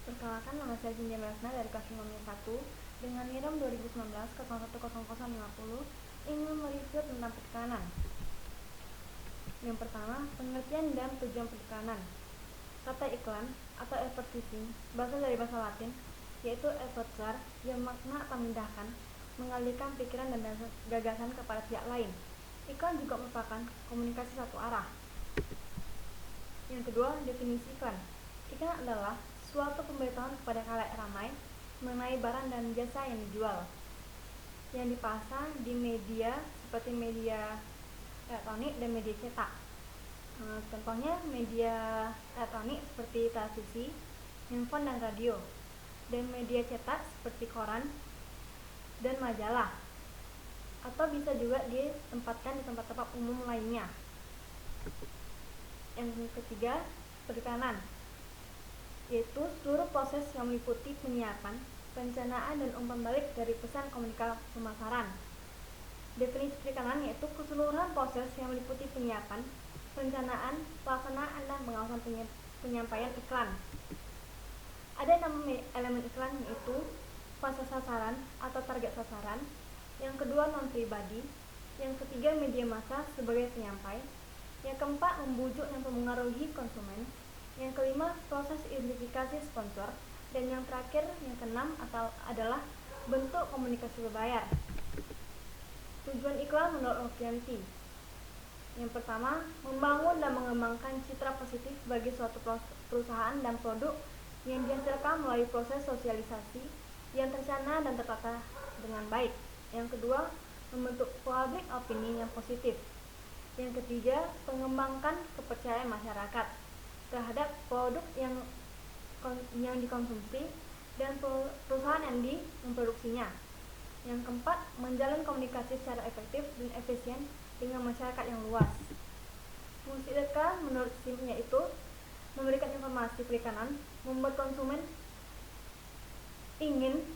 Perkenalkan, nama saya Cindy Melesna dari kelas 5-1 dengan NIROM 2019-010050 ingin mereview tentang periklanan. Yang pertama, pengertian dan tujuan periklanan. Kata iklan atau advertising berasal dari bahasa Latin, yaitu advertere, yang makna atau memindahkan, mengalihkan pikiran dan gagasan kepada pihak lain. Iklan juga merupakan komunikasi satu arah. Yang kedua, definisi iklan. Iklan adalah suatu pemberitahuan kepada khalayak ramai mengenai barang dan jasa yang dijual, yang dipasang di media seperti media elektronik dan media cetak. Contohnya media elektronik seperti televisi, handphone dan radio, dan media cetak seperti koran dan majalah, atau bisa juga ditempatkan di tempat-tempat umum lainnya. Yang ketiga, periklanan, yaitu seluruh proses yang meliputi penyiapan, perencanaan, dan umpan balik dari pesan komunikasi pemasaran. Definisi periklanan yaitu keseluruhan proses yang meliputi penyiapan, perencanaan, pelaksanaan, dan pengawasan penyampaian iklan. Ada 6 elemen iklan, yaitu fase sasaran atau target sasaran, yang kedua non-pribadi, yang ketiga media massa sebagai penyampai, yang keempat membujuk dan mempengaruhi konsumen, yang kelima proses identifikasi sponsor, dan yang terakhir yang keenam adalah bentuk komunikasi berbayar. Tujuan iklan menurut Okyanti. Yang pertama, membangun dan mengembangkan citra positif bagi suatu perusahaan dan produk yang dihasilkan melalui proses sosialisasi yang terencana dan tertata dengan baik. Yang kedua, membentuk public opini yang positif. Yang ketiga, mengembangkan kepercayaan masyarakat terhadap produk yang dikonsumsi dan perusahaan yang memproduksinya. Yang keempat, menjalin komunikasi secara efektif dan efisien dengan masyarakat yang luas. Fungsi iklan menurut SIM yaitu memberikan informasi periklanan, membuat konsumen ingin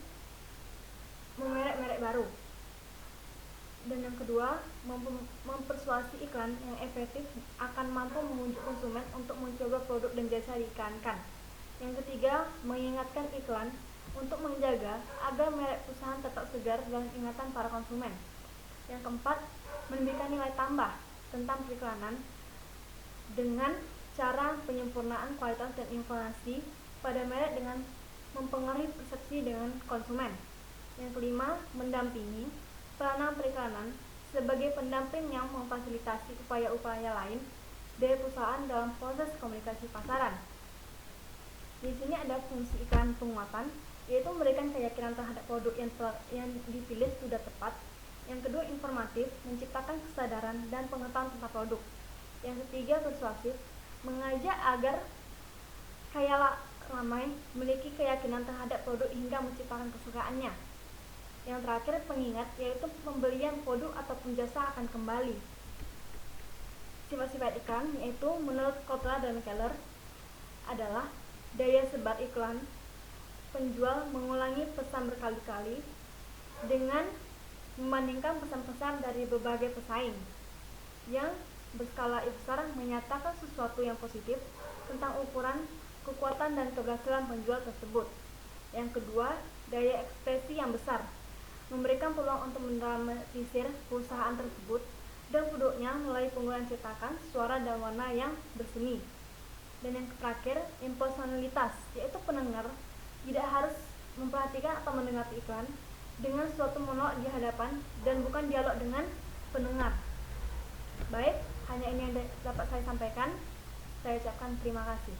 merek baru. Dan yang kedua, mempersuasi iklan yang efektif akan mampu membujuk konsumen untuk mencoba produk dan jasa diiklankan. Yang ketiga, mengingatkan iklan untuk menjaga agar merek perusahaan tetap segar dalam ingatan para konsumen. Yang keempat, memberikan nilai tambah tentang periklanan dengan cara penyempurnaan kualitas dan informasi pada merek dengan mempengaruhi persepsi dengan konsumen. Yang kelima, mendampingi. Peranan periklanan sebagai pendamping yang memfasilitasi upaya-upaya lain dari perusahaan dalam proses komunikasi pasaran. Di sini ada fungsi iklan penguatan, yaitu memberikan keyakinan terhadap produk yang dipilih sudah tepat. Yang kedua, informatif, menciptakan kesadaran dan pengetahuan tentang produk. Yang ketiga, persuasif, mengajak agar khalayak ramai memiliki keyakinan terhadap produk hingga menciptakan kesukaannya. Yang terakhir, pengingat, yaitu pembelian produk ataupun jasa akan kembali. Sifat-sifat iklan yaitu menurut Kotler dan Keller adalah daya sebar iklan. Penjual mengulangi pesan berkali-kali dengan membandingkan pesan-pesan dari berbagai pesaing. Yang berskala besar menyatakan sesuatu yang positif tentang ukuran, kekuatan, dan keberhasilan penjual tersebut. Yang kedua, daya ekspresi yang besar, memberikan peluang untuk mendramatisir perusahaan tersebut dan produknya melalui penggunaan cetakan, suara, dan warna yang berseni. Dan yang terakhir, impersonalitas, yaitu pendengar tidak harus memperhatikan atau mendengar iklan dengan suatu monolog di hadapan dan bukan dialog dengan pendengar. Baik, hanya ini yang dapat saya sampaikan. Saya ucapkan terima kasih.